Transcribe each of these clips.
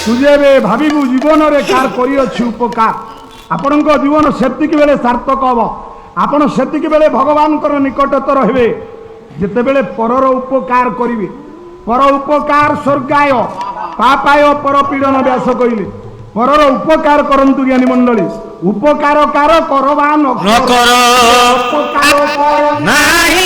तु जेबे भाविबु जीवन रे कार करी अछि उपकार आपणक जीवन सेतिकी बेले सार्थक हब आपण सेतिकी बेले भगवान निकटत रहिबे जेतेबेले परर उपकार करिवे पर उपकार स्वर्गाय पापाय पर पीड़न व्यास कहले परर उपकार करंतु ज्ञानी मंडली उपकार कार करवा न करो उपकार नाही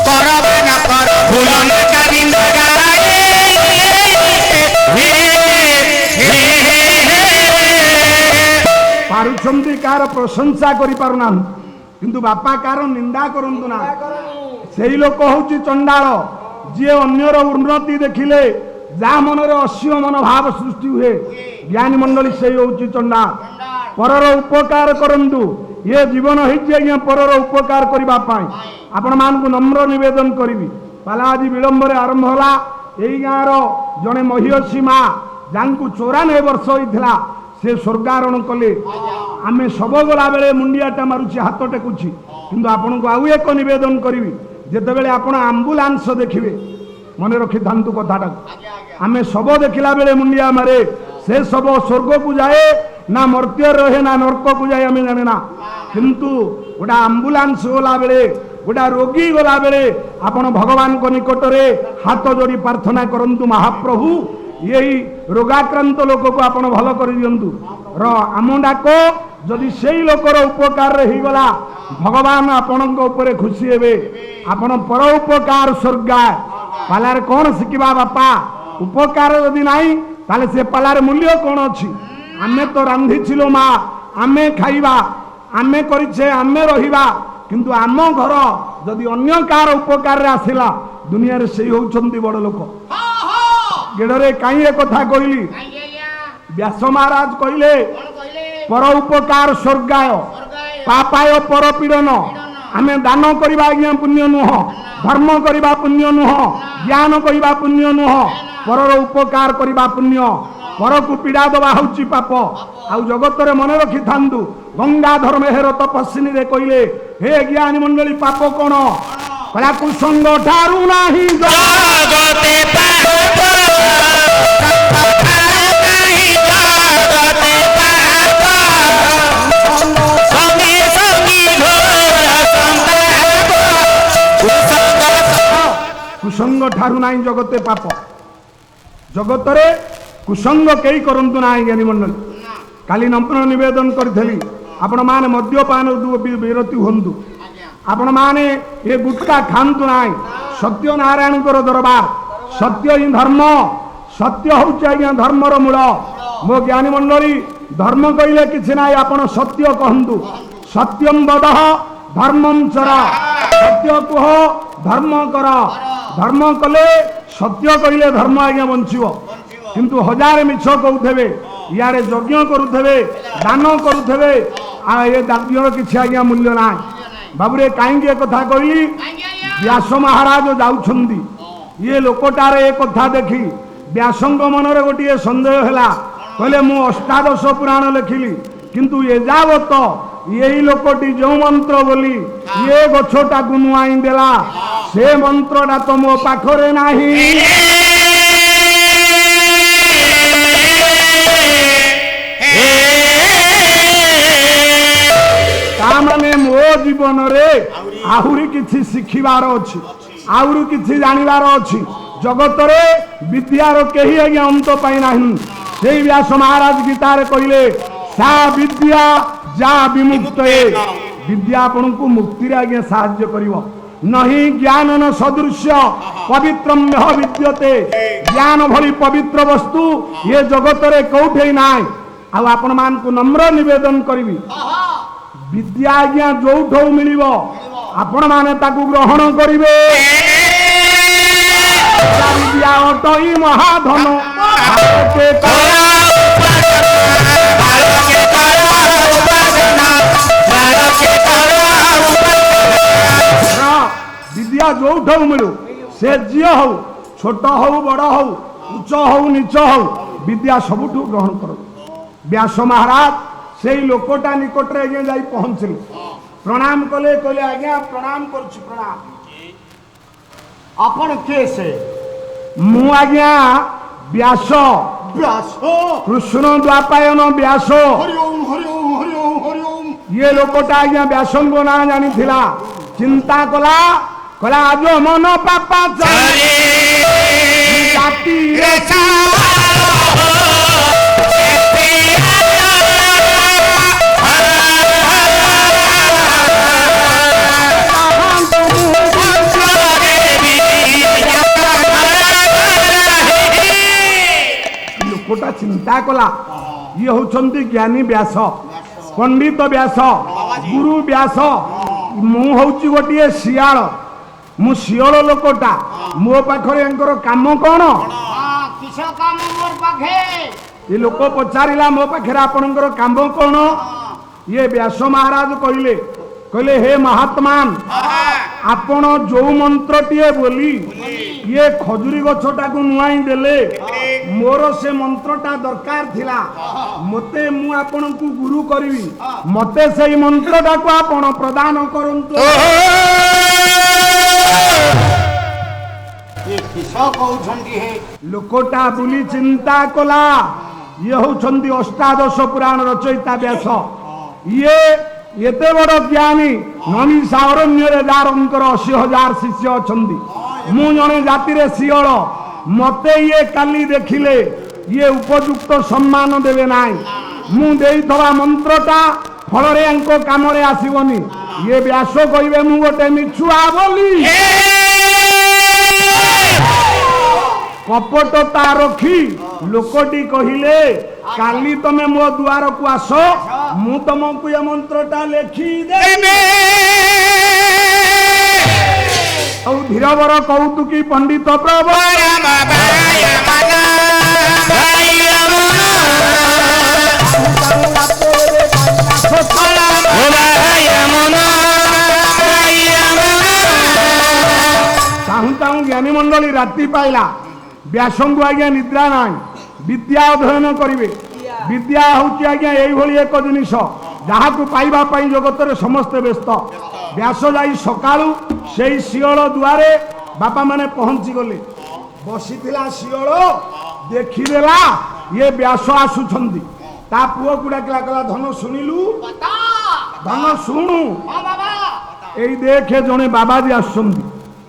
करवा न करो भूलन कारिंद गाए पारुछंती कार प्रशंसा करि पारुना किंतु बापा कार निंदा करंतु ना सेई लोक होउची चंडाल जे अन्यर उन्नति देखिले जा मनरे असीम मनोभाव सृष्टि हुए ज्ञानी मंडली से होउची चंडाल परर उपकार करंतु ये जीवन होइची आज्ञा परर उपकार करिबा पाई आपण मानकु नम्र निवेदन करिवि पाला आज विलंब रे आरंभ होला एई गाँर जने महिषी माँ जांकु 94 वर्ष होइथिला से स्वर्गारोहण कले आमे सब गला बेले मुंडियाटा मारुची हाथ टेकुची किंतु आपन को आउ एक निवेदन करिवि जेते बेले आपण एम्बुलेंस देखिबे मने रखि थांतु कथाटा आमे सब देखिला बेले मुंडिया मारे से सब स्वर्ग को जाए ना मर्त्य रहे ना नरक को जाए आमे जाने ना किंतु गोटा एम्बुलेंस गला बेले गोटा रोगी गला बेले आपण भगवान को निकट रे हाथ जोड़ी प्रार्थना करंतु महाप्रभु यही रोगाक्रांत लोक को आपण भल कर दियंतु र आम डाको जदि सेई लोकर उपकार रे हिगला भगवान आपणक ऊपर खुशी हेबे आपण पर उपकार स्वर्गा पालार कौन शिखिबा बापा उपकार जदि नाही ताले से पालार मूल्य कौन अछि आमे तो रांधिछिलो मा आमे खाइबा आमे करिछे आमे रहिबा किंतु आम घर जदि अन्य कार उपकार रे आसिला दुनिया रे सेई होउछंती बड़ लोक गेडरे कहीं एक कथा कहली व्यास महाराज कहले पर उपकार स्वर्गाय पापाय पर पीड़न आमे दान करबा आज्ञा पुण्य नुह धर्म करबा पुण्य नुह ज्ञान करबा पुण्य नुह परर उपकार करबा पुण्य पर को पीड़ा दबा होची पाप आउ जगत रे मन रखि थांदु गंगाधर मेहर तपस्विनी रे कहले हे ज्ञानी मंडली पाप कोन कला कुसंग ठारू नाही जगते कुसंग ठारू नाही जगते पाप जगत रे कुसंग कई करंतु नाही ज्ञानी मंडल काली नम्र निवेदन करथली आपण माने मद्यपान विरति होंतु आपण माने ये गुटका खांतु नाही सत्य नारायण कर दरबार सत्य ही धर्म सत्य होउची आज्ञा धर्मर मूल मो ज्ञानी मंडली धर्म कहले किछि नाही आपण सत्य कहंतु सत्यम वदः धर्मम चर सत्य कह धर्म कर धर्म कले सत्य कहले धर्म आज्ञा बंचिबो किंतु हजार मिछ कहउथबे यारे यज्ञ करुथबे दान करुथबे आ ये दाव्यर किछि आज्ञा मूल्य नाही बाबुरे काहेकि ए कथा कहली व्यास महाराज जाउछंदी ये लोकटार ए कथा देखी व्यासंग मनरे गोटे संदेह हैला कहले मु अष्टादश पुराण लिखिली किंतु ये जावत यही लोकटी जो मंत्र बोली ये गछटा को नुआई देला से मंत्रटा तो मो पाखरे नाही तामाने मो जीवन रे आहुरी किछि शिखिबार अछि आहुरी किछि जानिबार अछि जगत रे विद्यार केही आज्ञा अंत पाई नाही सेई व्यास महाराज गीता रे कहिले सा विद्या जा विमुक्तये विद्या आपन को मुक्ति रे आज्ञा सहाय्य करिवो नहीं ज्ञान न सदृश्य पवित्रम यह विद्यते ज्ञान भली पवित्र वस्तु ये जगत रे कोठे नाही आ आपण मान को नम्र निवेदन करिवि विद्या आज्ञा जोठौ मिलिबो आपण माने ताकू ग्रहण करिवे विद्या अटई महाधन भारते करा भारते करा उपासना भारते करा विद्या जोठौ मिलु से जियो हो छोट हो बड़ हो उच्च हो नीच हो विद्या सबुठु ग्रहण करो व्यास महाराज से लोकटा निकट रे आज्ञा जाई पहुंचले प्रणाम कले कले आज्ञा प्रणाम करछु प्रणाम आपण किए से मु आज्ञा व्यास व्यास कृष्ण द्वापायन व्यास हरि ओम हरि ओम हरि ओम हरि ओम ये लोकटा आज्ञा व्यासन को ना जानी थिला चिंता कला कला आज मन पापा जाति लोकटा चिंता कला ये होचंती ज्ञानी व्यास पंडित व्यास गुरु व्यास मु हूँ गोटे शियाल मु शियाल लोकटा मो पाखरे काम कौन किस काम मोर पाखे ये लोक पचारिला मो पाखे आपणकर काम कौन ये व्यास महाराज कहले कहले हे महात्मान आपण जो मंत्रटीए बोली ये खजुरी गछटा को नुआई देले मोर से मंत्रटा दरकार थिला मते मु आपण को गुरु करबी मते सेही मंत्रटा को आपण प्रदान करंतु ये किस कहउछंती हे लोकटा बुली चिंता कला ये होछंती अष्टादश पुराण रचयिता व्यास ये एते बड़ ज्ञानी नमी सारण्य जारंकर 80,000 शिष्य अछंती मु जने जाति रे सियल मते ये काली देखिले ये उपयुक्त सम्मान देवे नाई मु देइथवा मंत्रटा फल रे अंको काम रे आसीबनी ये व्यास कहिबे मु गोटे मिछुआ बोली कपटता रखी लोकटी कहिले काली तमे मो द्वार को आस मु तुमको ये मंत्रटा लेखी देबे औ धीरवर कौतुकी पंडित प्रभु चाहू चाहू ज्ञानी मंडली राति पाइला व्यासंगु आज्ञा निद्रा नाई विद्या अध्ययन करिवे विद्या होची आज्ञा एई भली एक जिनिस जहाँ को पाइबा पाई जगत रे समस्त व्यस्त व्यास जाई सकाळू सेई शियल दुआरे बापा माने पहुंची गले बसिथिला शियल देखिदेला ये व्यास आसुछंदी ता पुओ कुडा कला कला धन सुनिलु बता धन सुनु हां बाबा एई देखे जने बाबाजी आसुछंदी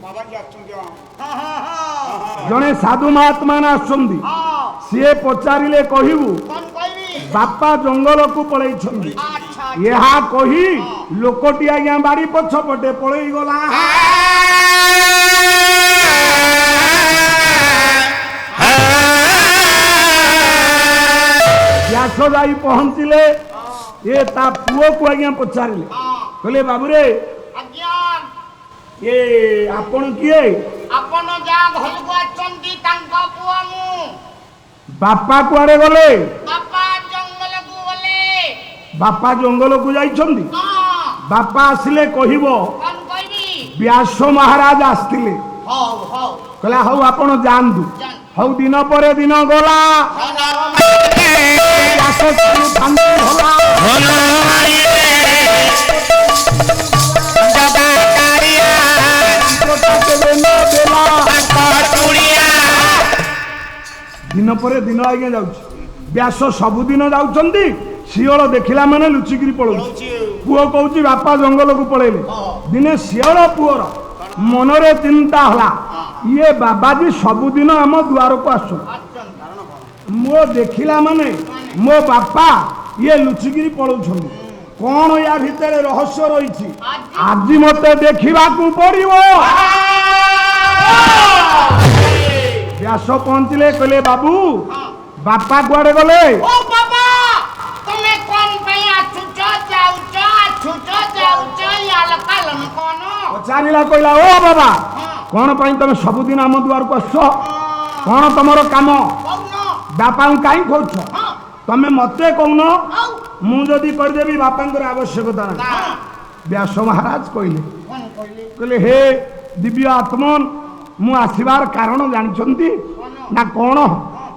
बाबा जी आछुंती हां जने साधु महात्मा आसुछंदी सीए पचारिले कहिबु कोन कहबी बापा जंगल को पळै छंदी अच्छा यहा कही लोकटी आज्ञा बाड़ी पछ पटे पळै गला व्यास जाई पहुंचिले ये ता पुओ को आज्ञा पचारिले कहले बाबू रे अज्ञान ये आपण किए आपण जा घर को आछंती तांका पुआ मु बापा कुआड़े गले बापा जंगल को गले बापा जंगल को जाइछंदी हां बापा आसिले कहिबो कोन कहबी व्यास महाराज आस्तिले हां हां कहला हौ आपण जानदु जान हौ दिन परे दिन गला व्यास शांति होला दिन पर दिन आज्ञा जाउछि व्यास सबुदिन जाउछंती शियल देखिला माने लुचिकिरी पळौछि पुओ कहउछि बापा जंगल को पळेले दिने शियल पुओर मनरे चिंता हला ये बाबाजी सबुदिन आम द्वार को आसु मो देखिला माने मो बापा ये लुचिकिरी पळौछंती कौन या भितर रहस्य रही आज मते देखा पड़ो व्यास पहुंचले कहले बाबू बापा कुआड़े गले ओ बाबा तुम्हें कौन पे आछुच जाउच आछुच जाउच याल कालन कोन पचारिला कहला ओ बाबा कौन पाई तुम सबुदिन आम द्वार को आस कौन तुमर काम बापा कहीं खोज तमें मते कौन मुझे करदेवी बापा आवश्यकता ना व्यास महाराज कहले हे दिव्य आत्मन मु आसबार कारण जानते ना कौन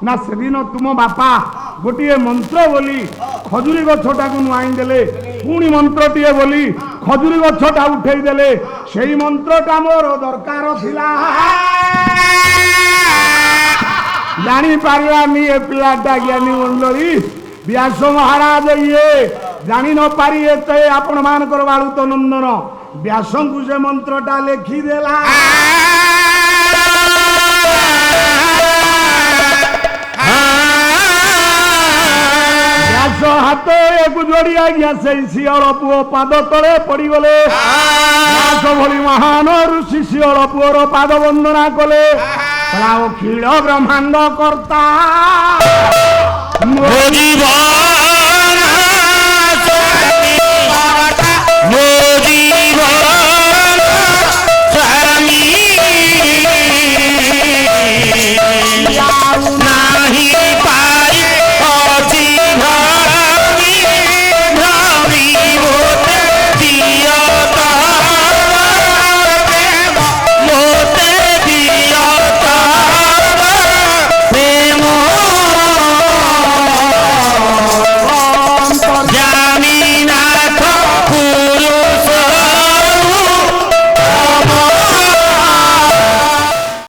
ना से दिन तुम बापा गोटे मंत्र बोली खजुरी गछटा को नुआई देले पुणी मंत्रटीए बोली ଖଜୁରୀ ଗଛଟା ଉଠେଇ ଦେଲେ ସେଇ ମନ୍ତ୍ରଟା ମୋର ଦରକାର ଥିଲା। ଜାଣିପାରିଲାନି ଏ ପିଲାଟା ଜ୍ଞାନୀ ମଣ୍ଡଳୀ ବ୍ୟାସ ମହାରାଜ ଇଏ ଜାଣି ନ ପାରି ଏତେ ଆପଣ ମାନଙ୍କର ବାଳୁତ ନନ୍ଦନ ବ୍ୟାସଙ୍କୁ ସେ ମନ୍ତ୍ରଟା ଲେଖିଦେଲା। ବ୍ୟାସ ହାତ ଏକୁ ଯୋଡ଼ି ଆଜ୍ଞା ସେଇ ଶିଅଳ ପୁଅ ପାଦ ତଳେ ପଡ଼ିଗଲେ। ବ୍ୟାସ ଭଳି ମହାନ ଋଷି ଶିଅଳ ପୁଅର ପାଦ ବନ୍ଦନା କଲେ। ଅଖିଳ ବ୍ରହ୍ମାଣ୍ଡ କର୍ତ୍ତା